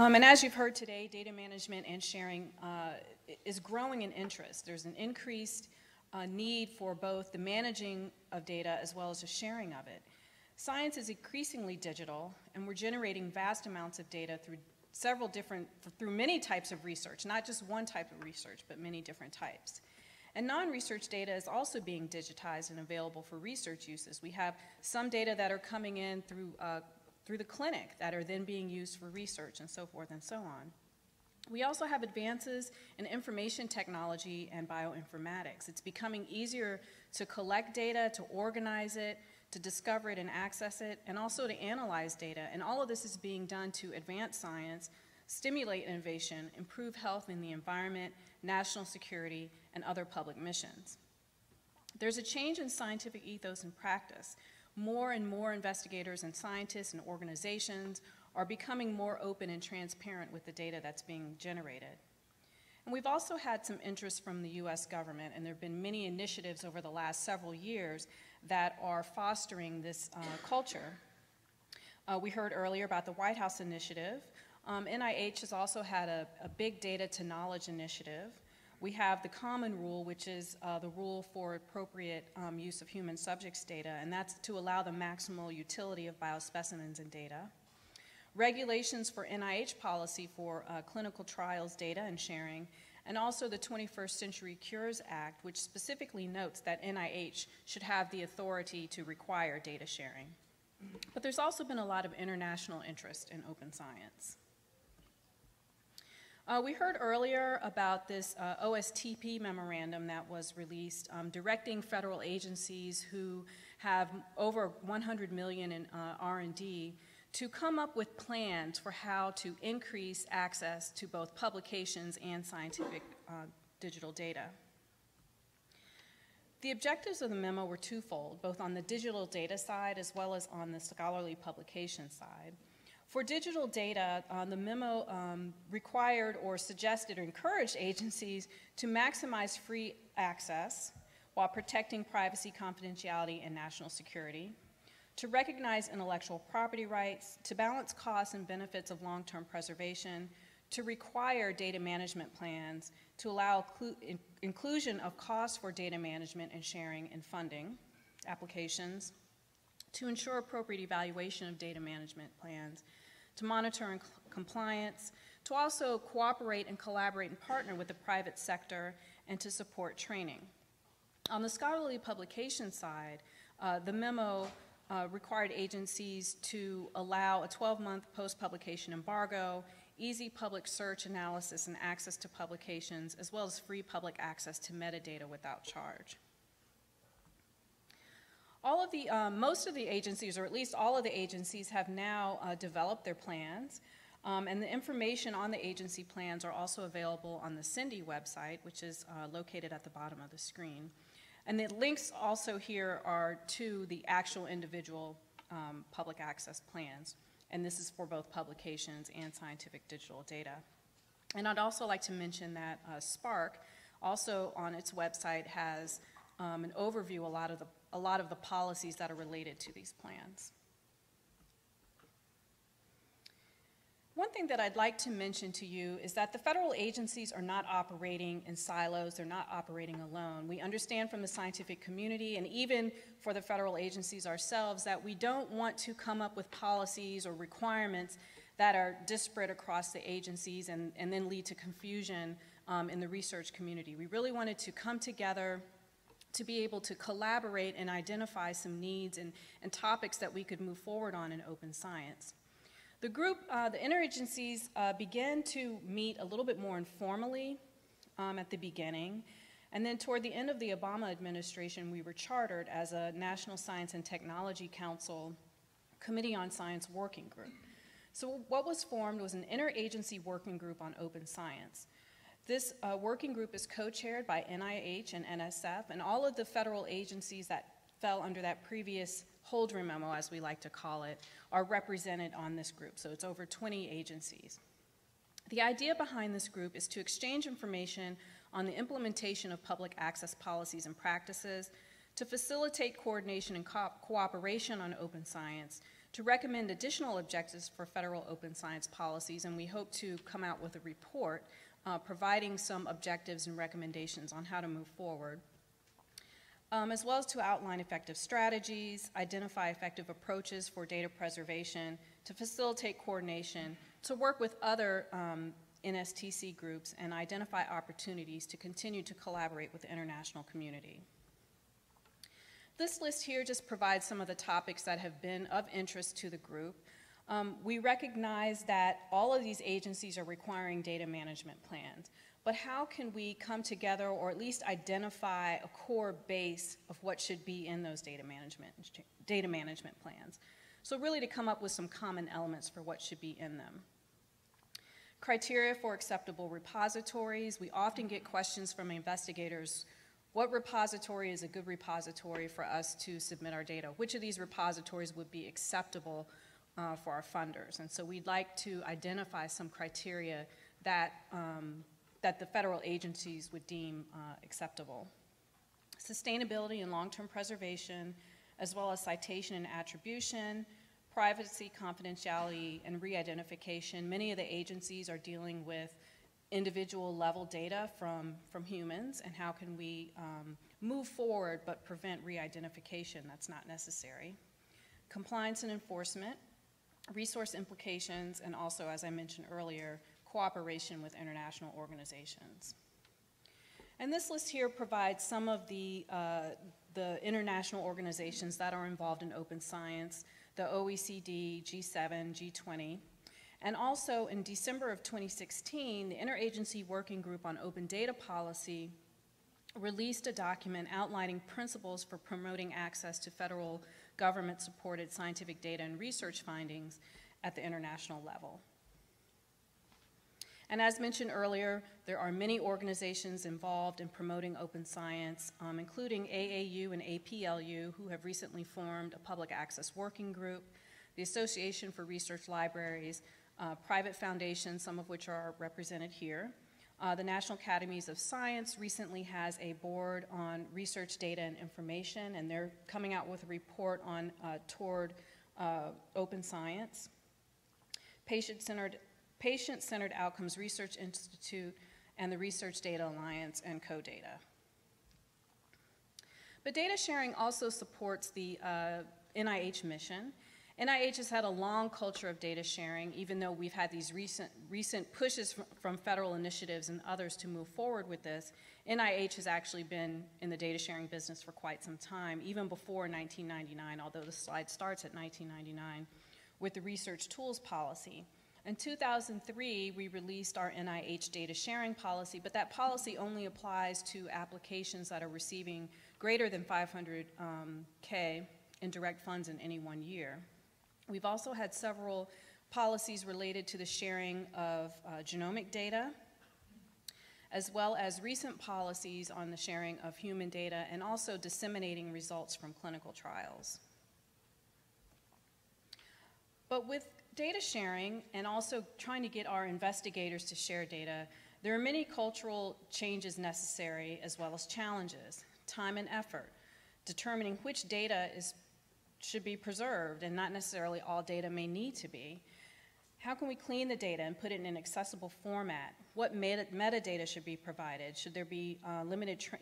And as you've heard today, data management and sharing is growing in interest. There's an increased need for both the managing of data as well as the sharing of it. Science is increasingly digital, and we're generating vast amounts of data through many types of research, not just one type of research, but many different types. And non-research data is also being digitized and available for research uses. We have some data that are coming in through the clinic that are then being used for research and so forth and so on. We also have advances in information technology and bioinformatics. It's becoming easier to collect data, to organize it, to discover it and access it, and also to analyze data. And all of this is being done to advance science, stimulate innovation, improve health in the environment, national security, and other public missions. There's a change in scientific ethos and practice. More and more investigators and scientists and organizations are becoming more open and transparent with the data that's being generated. And we've also had some interest from the US government, and there have been many initiatives over the last several years that are fostering this culture. We heard earlier about the White House initiative. NIH has also had a big data to knowledge initiative. We have the Common Rule, which is the rule for appropriate use of human subjects data, and that's to allow the maximal utility of biospecimens and data. Regulations for NIH policy for clinical trials data and sharing, and also the 21st Century Cures Act, which specifically notes that NIH should have the authority to require data sharing. But there's also been a lot of international interest in open science. We heard earlier about this OSTP memorandum that was released directing federal agencies who have over 100 million in R&D to come up with plans for how to increase access to both publications and scientific digital data. The objectives of the memo were twofold, both on the digital data side as well as on the scholarly publication side. For digital data, the memo required or suggested or encouraged agencies to maximize free access while protecting privacy, confidentiality, and national security, to recognize intellectual property rights, to balance costs and benefits of long-term preservation, to require data management plans, to allow inclusion of costs for data management and sharing and funding applications, to ensure appropriate evaluation of data management plans, to monitor compliance, to also cooperate and collaborate and partner with the private sector, and to support training. On the scholarly publication side, the memo required agencies to allow a 12-month post-publication embargo, easy public search, analysis, and access to publications, as well as free public access to metadata without charge. Most of the agencies, or at least all of the agencies, have now developed their plans, and the information on the agency plans are also available on the Cindy website, which is located at the bottom of the screen. And the links also here are to the actual individual public access plans, and this is for both publications and scientific digital data. And I'd also like to mention that SPARC also on its website has an overview a lot of the policies that are related to these plans. One thing that I'd like to mention to you is that the federal agencies are not operating in silos, they're not operating alone. We understand from the scientific community and even for the federal agencies ourselves that we don't want to come up with policies or requirements that are disparate across the agencies and then lead to confusion in the research community. We really wanted to come together to be able to collaborate and identify some needs and topics that we could move forward on in open science. The group, the interagencies, began to meet a little bit more informally at the beginning, and then toward the end of the Obama administration, we were chartered as a National Science and Technology Council Committee on Science working group. So what was formed was an interagency working group on open science. This working group is co-chaired by NIH and NSF, and all of the federal agencies that fell under that previous Holdren memo, as we like to call it, are represented on this group. So it's over 20 agencies. The idea behind this group is to exchange information on the implementation of public access policies and practices, to facilitate coordination and cooperation on open science, to recommend additional objectives for federal open science policies, and we hope to come out with a report providing some objectives and recommendations on how to move forward, as well as to outline effective strategies, identify effective approaches for data preservation, to facilitate coordination, to work with other NSTC groups, and identify opportunities to continue to collaborate with the international community. This list here just provides some of the topics that have been of interest to the group. We recognize that all of these agencies are requiring data management plans, but how can we come together or at least identify a core base of what should be in those data management plans? So really to come up with some common elements for what should be in them. Criteria for acceptable repositories. We often get questions from investigators, what repository is a good repository for us to submit our data? Which of these repositories would be acceptable for our funders? And so we'd like to identify some criteria that, that the federal agencies would deem acceptable. Sustainability and long-term preservation, as well as citation and attribution, privacy, confidentiality, and re-identification. Many of the agencies are dealing with individual level data from humans, and how can we move forward but prevent re-identification that's not necessary. Compliance and enforcement, resource implications, and also, as I mentioned earlier, cooperation with international organizations. And this list here provides some of the international organizations that are involved in open science, the OECD, G7, G20. And also in December of 2016, the Interagency Working Group on Open Data Policy released a document outlining principles for promoting access to federal government-supported scientific data and research findings at the international level. And as mentioned earlier, there are many organizations involved in promoting open science, including AAU and APLU, who have recently formed a public access working group, the Association for Research Libraries, private foundations, some of which are represented here. The National Academies of Science recently has a board on research data and information, and they're coming out with a report on toward open science. Patient-Centered Outcomes Research Institute, and the Research Data Alliance and CoData. But data sharing also supports the NIH mission. NIH has had a long culture of data sharing, even though we've had these recent pushes from federal initiatives and others to move forward with this. NIH has actually been in the data sharing business for quite some time, even before 1999, although the slide starts at 1999, with the research tools policy. In 2003, we released our NIH data sharing policy, but that policy only applies to applications that are receiving greater than 500K in direct funds in any one year. We've also had several policies related to the sharing of genomic data, as well as recent policies on the sharing of human data and also disseminating results from clinical trials. But with data sharing and also trying to get our investigators to share data, there are many cultural changes necessary as well as challenges, time and effort, determining which data should be preserved, and not necessarily all data may need to be. How can we clean the data and put it in an accessible format? What metadata should be provided? Should there be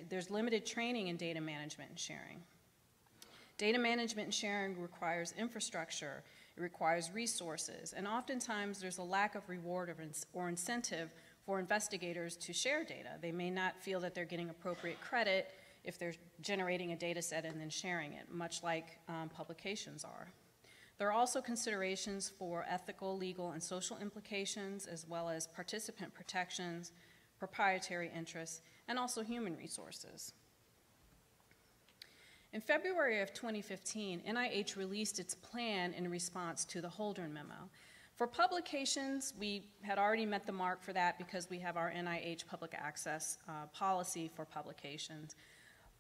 there's limited training in data management and sharing. Data management and sharing requires infrastructure, it requires resources, and oftentimes there's a lack of reward or incentive for investigators to share data. They may not feel that they're getting appropriate credit if they're generating a data set and then sharing it, much like publications are. There are also considerations for ethical, legal, and social implications, as well as participant protections, proprietary interests, and also human resources. In February of 2015, NIH released its plan in response to the Holdren Memo. For publications, we had already met the mark for that because we have our NIH public access policy for publications.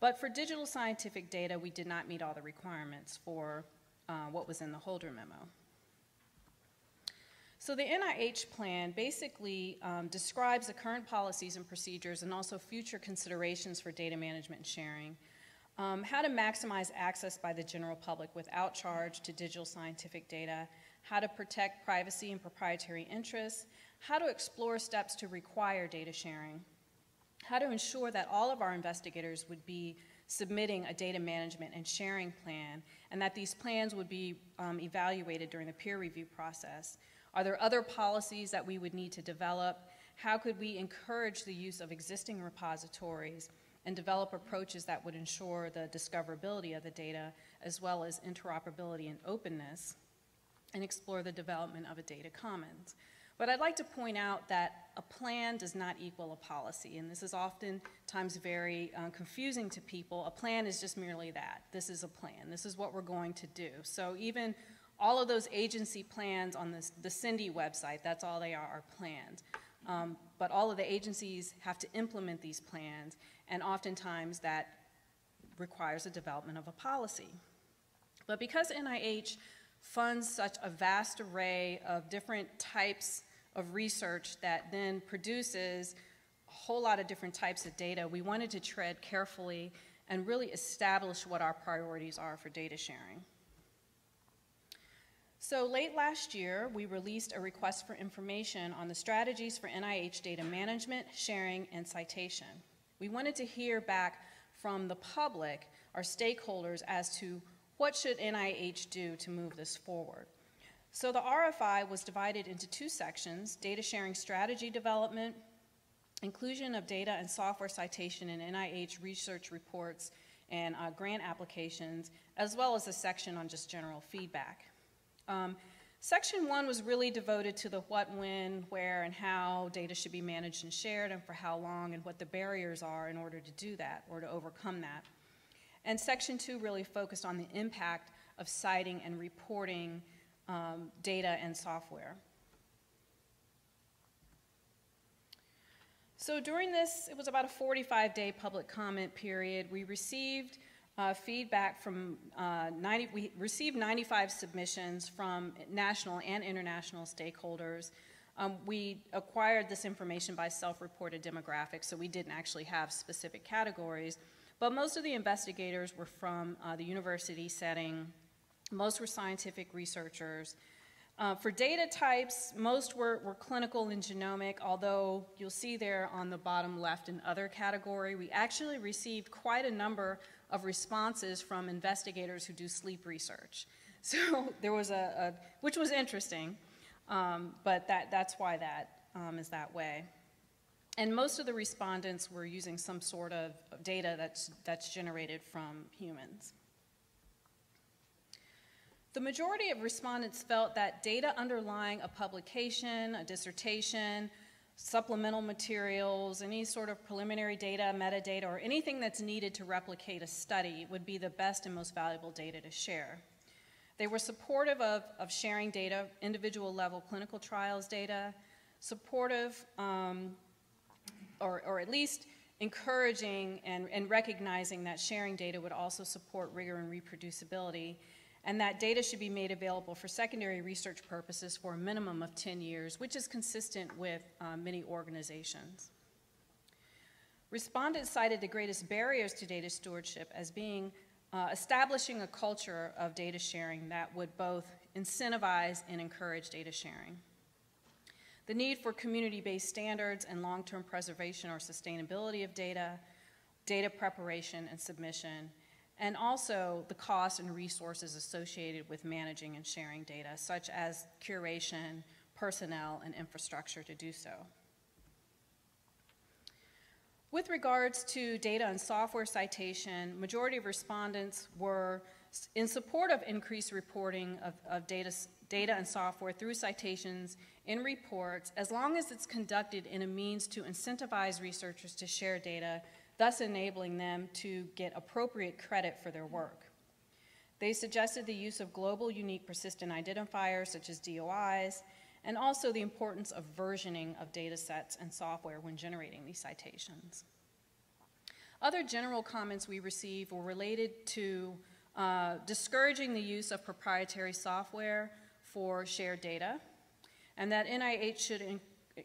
But for digital scientific data, we did not meet all the requirements for what was in the Holdren Memo. So the NIH plan basically describes the current policies and procedures and also future considerations for data management and sharing. how to maximize access by the general public without charge to digital scientific data, how to protect privacy and proprietary interests, how to explore steps to require data sharing, how to ensure that all of our investigators would be submitting a data management and sharing plan, and that these plans would be evaluated during the peer review process. Are there other policies that we would need to develop? How could we encourage the use of existing repositories and develop approaches that would ensure the discoverability of the data, as well as interoperability and openness, and explore the development of a data commons? But I'd like to point out that a plan does not equal a policy, and this is oftentimes very confusing to people. A plan is just merely that. This is a plan. This is what we're going to do. So even all of those agency plans on the Cindy website, that's all they are plans. But all of the agencies have to implement these plans, and oftentimes that requires the development of a policy. But because NIH funds such a vast array of different types of research that then produces a whole lot of different types of data, we wanted to tread carefully and really establish what our priorities are for data sharing. So late last year, we released a request for information on the strategies for NIH data management, sharing, and citation. We wanted to hear back from the public, our stakeholders, as to what should NIH do to move this forward. So the RFI was divided into two sections: data sharing strategy development, inclusion of data and software citation in NIH research reports and grant applications, as well as a section on just general feedback. Section 1 was really devoted to the what, when, where, and how data should be managed and shared, and for how long, and what the barriers are in order to do that or to overcome that. And Section 2 really focused on the impact of citing and reporting data and software. So during this, it was about a 45-day public comment period. We received feedback from 95 submissions from national and international stakeholders. We acquired this information by self-reported demographics, so we didn't actually have specific categories. But most of the investigators were from the university setting. Most were scientific researchers. For data types, most were clinical and genomic, although you'll see there on the bottom left in other category, we actually received quite a number of responses from investigators who do sleep research. So there was which was interesting, but that's why that is that way. And most of the respondents were using some sort of data that's generated from humans. The majority of respondents felt that data underlying a publication, a dissertation, supplemental materials, any sort of preliminary data, metadata, or anything that's needed to replicate a study would be the best and most valuable data to share. They were supportive of sharing data, individual level clinical trials data, supportive or at least encouraging and recognizing that sharing data would also support rigor and reproducibility, and that data should be made available for secondary research purposes for a minimum of 10 years, which is consistent with many organizations. Respondents cited the greatest barriers to data stewardship as being establishing a culture of data sharing that would both incentivize and encourage data sharing. The need for community-based standards and long-term preservation or sustainability of data, data preparation and submission, and also the costs and resources associated with managing and sharing data, such as curation, personnel, and infrastructure to do so. With regards to data and software citation, majority of respondents were in support of increased reporting of data and software through citations in reports, as long as it's conducted in a means to incentivize researchers to share data, thus enabling them to get appropriate credit for their work. They suggested the use of global unique persistent identifiers such as DOIs, and also the importance of versioning of data sets and software when generating these citations. Other general comments we received were related to discouraging the use of proprietary software for shared data, and that NIH should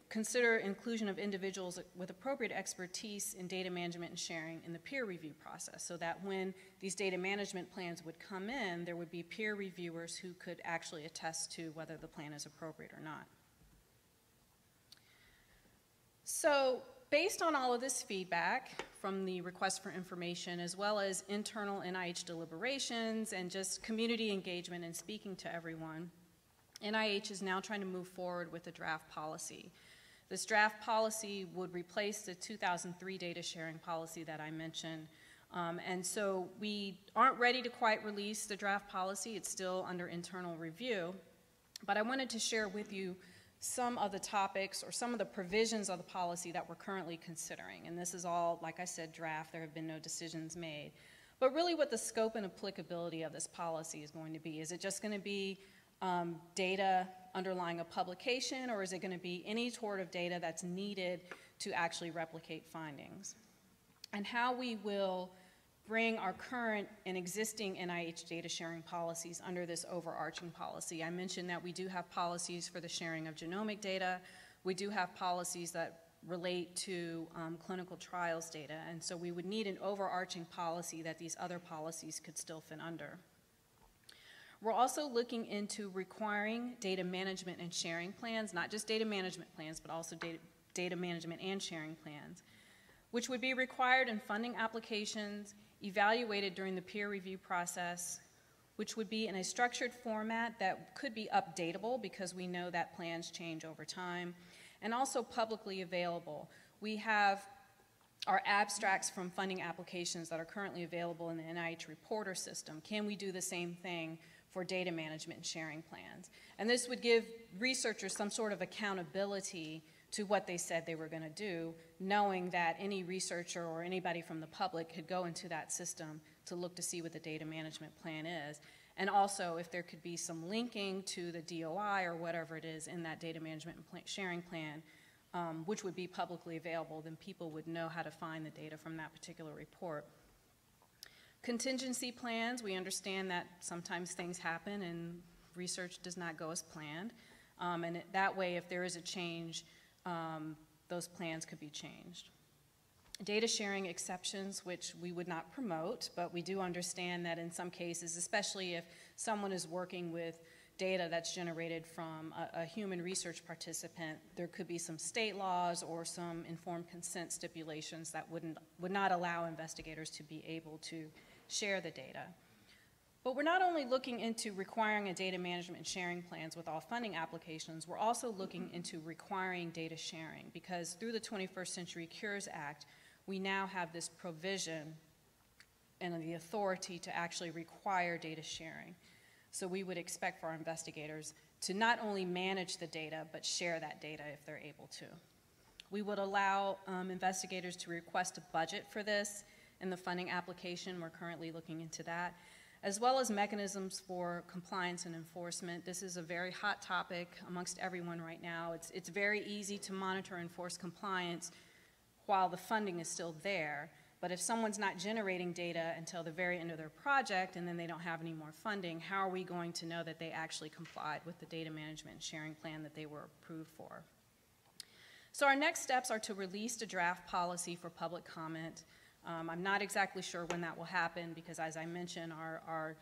consider inclusion of individuals with appropriate expertise in data management and sharing in the peer review process, so that when these data management plans would come in, there would be peer reviewers who could actually attest to whether the plan is appropriate or not. So based on all of this feedback from the request for information, as well as internal NIH deliberations and just community engagement and speaking to everyone, NIH is now trying to move forward with a draft policy. This draft policy would replace the 2003 data sharing policy that I mentioned. And so we aren't ready to quite release the draft policy. It's still under internal review. But I wanted to share with you some of the topics or some of the provisions of the policy that we're currently considering. And this is all, like I said, draft. There have been no decisions made. But really what the scope and applicability of this policy is going to be. Is it just going to be data underlying a publication, or is it going to be any sort of data that's needed to actually replicate findings? And how we will bring our current and existing NIH data sharing policies under this overarching policy. I mentioned that we do have policies for the sharing of genomic data. We do have policies that relate to clinical trials data, and so we would need an overarching policy that these other policies could still fit under. We're also looking into requiring data management and sharing plans, not just data management plans, but also data management and sharing plans, which would be required in funding applications, evaluated during the peer review process, which would be in a structured format that could be updatable because we know that plans change over time, and also publicly available. We have our abstracts from funding applications that are currently available in the NIH reporter system. Can we do the same thing for data management and sharing plans? And this would give researchers some sort of accountability to what they said they were going to do, knowing that any researcher or anybody from the public could go into that system to look to see what the data management plan is. And also if there could be some linking to the DOI or whatever it is in that data management and sharing plan, which would be publicly available, then people would know how to find the data from that particular report. Contingency plans, we understand that sometimes things happen and research does not go as planned. That way, if there is a change, those plans could be changed. Data sharing exceptions, which we would not promote, but we do understand that in some cases, especially if someone is working with data that's generated from a human research participant, there could be some state laws or some informed consent stipulations that would not allow investigators to be able to share the data. But we're not only looking into requiring a data management and sharing plans with all funding applications, we're also looking into requiring data sharing, because through the 21st Century Cures Act, we now have this provision and the authority to actually require data sharing. So we would expect for our investigators to not only manage the data, but share that data if they're able to. We would allow investigators to request a budget for this in the funding application. We're currently looking into that, as well as mechanisms for compliance and enforcement. This is a very hot topic amongst everyone right now. It's very easy to monitor and enforce compliance while the funding is still there. But if someone's not generating data until the very end of their project and then they don't have any more funding, how are we going to know that they actually complied with the data management and sharing plan that they were approved for? So our next steps are to release a draft policy for public comment. I'm not exactly sure when that will happen because, as I mentioned, our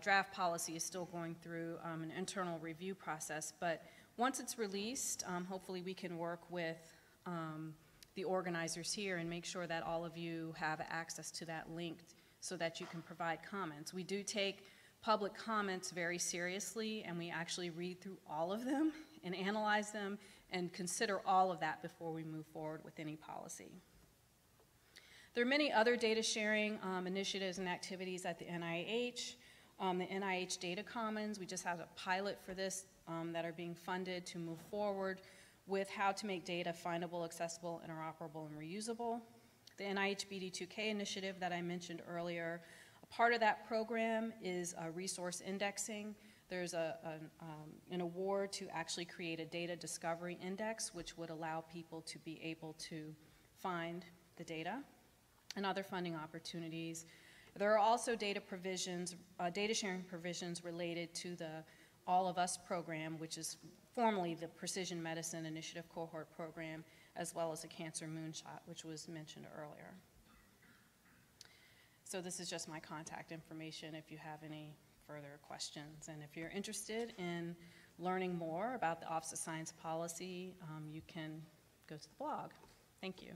draft policy is still going through an internal review process. But once it's released, hopefully we can work with the organizers here and make sure that all of you have access to that link so that you can provide comments. We do take public comments very seriously, and we actually read through all of them and analyze them and consider all of that before we move forward with any policy. There are many other data sharing initiatives and activities at the NIH. The NIH Data Commons, we just have a pilot for this that are being funded to move forward with how to make data findable, accessible, interoperable, and reusable. The NIH BD2K initiative that I mentioned earlier, a part of that program is resource indexing. There's an award to actually create a data discovery index, which would allow people to be able to find the data, and other funding opportunities. There are also data provisions, data sharing provisions related to the All of Us program, which is formerly the Precision Medicine Initiative Cohort Program, as well as a Cancer Moonshot, which was mentioned earlier. So this is just my contact information if you have any further questions. And if you're interested in learning more about the Office of Science Policy, you can go to the blog. Thank you.